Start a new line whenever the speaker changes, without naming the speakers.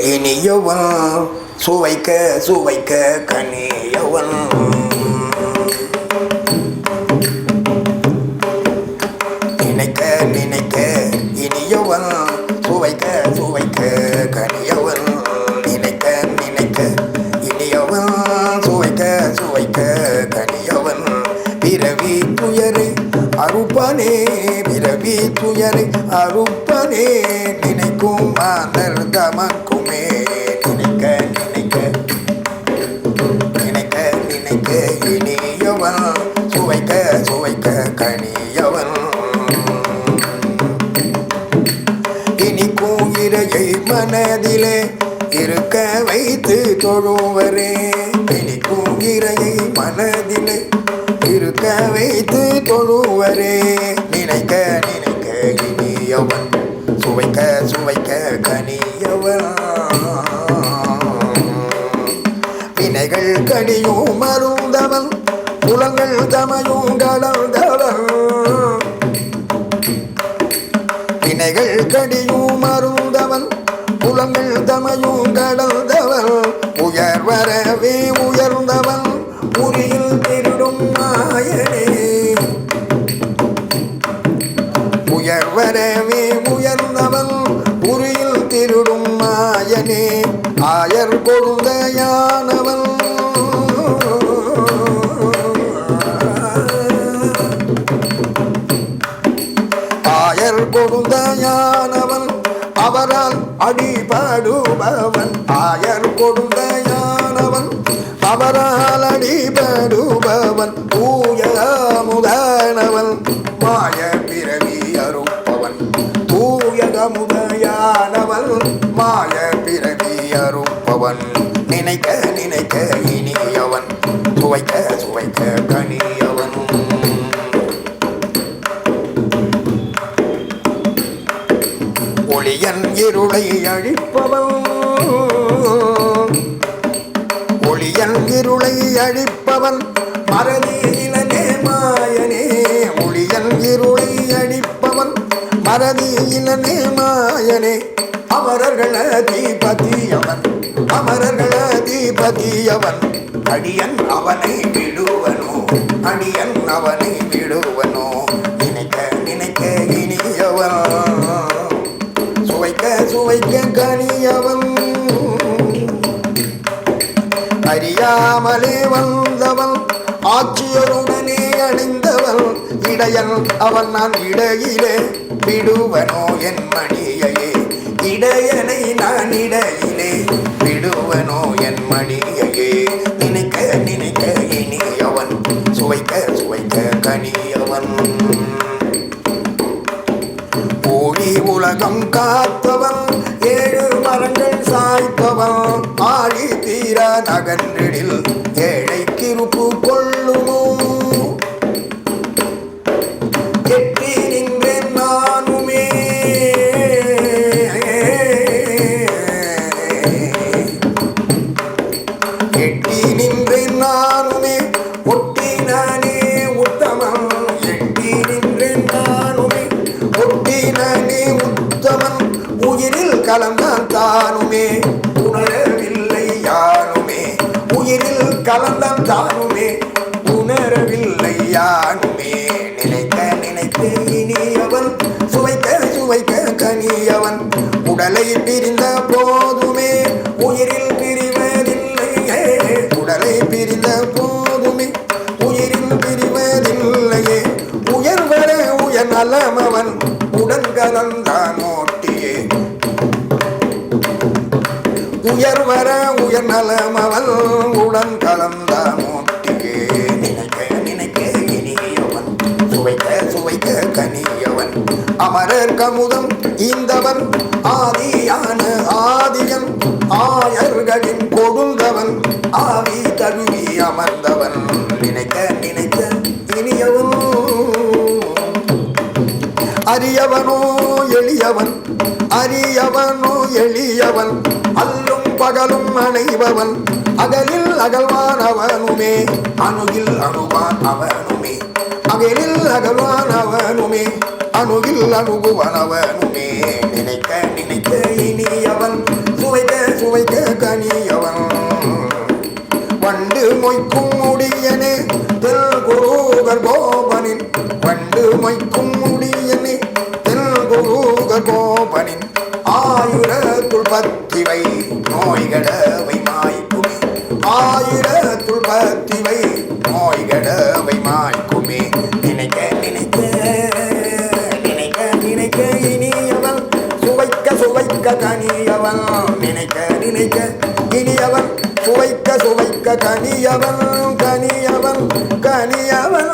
இனியவன் சுவைக்க சுவைக்க கனியவன் நினைக்க நினைக்க இனியவன் சுவைக்க சுவைக்க கனியவன் நினைக்க நினைக்க இனியவன் சுவைக்க சுவைக்க கனியவன் பிறவி துயரை அறுப்பனே பிறவி துயரை அறுப்பனே நினைக்கும் மாந்தர் தமக்குமே நினைக்க நினைக்க நினைக்க நினைக்க இனியவன் சுவைக்க சுவைக்க கனியவன் இனிக்கும் இரையை மனதிலே இருக்க வைத்து தொழுவரே இனிக்கும் இரையை மனதிலே இருக்க வைத்து தொழுவரே நினைக்க நினைக்க இனியவன் சுவைக்க சுவைக்க கனியவன் வினைகள் கடியும் மருந்தவன் புலங்கள் தமையும் கலந்தவன் வினைகள் கடியும் மருந்தவன் புலங்கள் தமையும் கடந்தவன் உயர்வரவே உயர்ந்தவன் உரியில் திருடும் மாயனே உயர்வரவே உயர்ந்தவன் உரியில் திருடும் மாயனே ஆயர் கொடுந்தையானவன் ஆயர் கொடுந்தையானவன் அவரால் அடிபடுபவன் ஆயர் கொடுந்தையானவன் அவரால் அடிபடுபவன் தூய முதானவன் மாய பிறவி அறுப்பவன் தூய முதையானவன் மாய பிறவி அறுப்பவன் நினைக்க நினைக்க இனியவன் சுவைக்க சுவைக்க கனியவன் ஒளியன் இருளை அழிப்பவன் ஒளியன் இருளை அழிப்பவன் மறதியிலே மாயனே ஒளியன் இருளை அழிப்பவன் மறதியிலே மாயனே அமரர்கள் அதிபதியவன் அமரர்கள் அதிபதியவன் அடியன் அவனை விடுவனோ அடியன் அவனை விடுவனோ நினைக்க நினைக்க இனியவன் சுவைக்க சுவைக்க கனியவன் அறியாமலே வந்தவன் ஆட்சியருடனே அணிந்தவன் இடையன் அவன் நான் இடையிலே விடுவனோ என் மணியையே இடையனை நான் இடையிலே விடுவனோ என் மணியையே நினைக்க நினைக்க இனியவன் சுவைக்க சுவைக்க கனியவன் ஓடி உலகம் காத்தவன் ஏழு மரங்கள் சாய்த்தவன் ஆழி தீர நகன்றிடில் ஏழை கிருப்பு கொள்ளுமோ எட்டி நின்றேன் நானுமே எட்டி நின்றேன் நானுமே ஒட்டி நானே உத்தமன் எட்டி நின்றேன் நானுமே ஒட்டி நானே உத்தமன் உயிரில் கலந்தான் தானுமே உணரவில்லை யானுமே உயிரில் கலந்தான் தானுமே உணரவில்லை யானுமே நினைக்க நினைக்க இனியவன் சுவைக்க சுவைக்க கனியவன் உடலை பிரிந்த போதுமே உயிரில் பிரிவதில்லையே உடலை பிரிந்த போதுமே உயிரில் பிரிவதில்லையே உயர்வர உயர் நலமவன் உடன் கலந்தான் ஓட்டியே உயர்வர உயர் நலமவன் உடன் கலந்தான் ஓட்டியே நினைக்க நினைக்க இனியவன் சுவைக்க சுவைக்க கனியவன் அமரர் கமுதம் இந்தவன் ஆதியான ஆதியன் ஆயர்களின் கொடுந்தவன் ஆவி தழுவி அமர்ந்தவன் நினைக்க நினைக்க இனியவன் அரியவனோ எளியவன் அரியவனோ எளியவன் அல்லும் பகலும் அணைபவன் அகலில் அகல்வான் அவனுமே அணுகில் அணுவான் அவனுமே அகலில் அகல்வான் அவனுமே அணுகில் அணுகுவன் அவனுமே நினைக்க நினைக்க இனியவன் சுவைக்க கனியவன் வண்டு மொய்க்கும் முடியனே தெல்குருகர் கோபனின் வண்டு மொய்க்கும் முடியனே தெல்குருகர் கோபனின் ஆயிரத்துள் பத்திவை நோய்களவை மாய்க்குமே ஆயிரத்துள் பத்திவை நோய்களவை மாய்க்குமே நினைக்க நினைக்க நினைக்க நினைக்க இனியவன் சுவைக்க சுவைக்க கனியவன் நினைக்க நினைக்க இனியவன் சுவைக்க சுவைக்க கனியவன் கனியவன் கனியவன்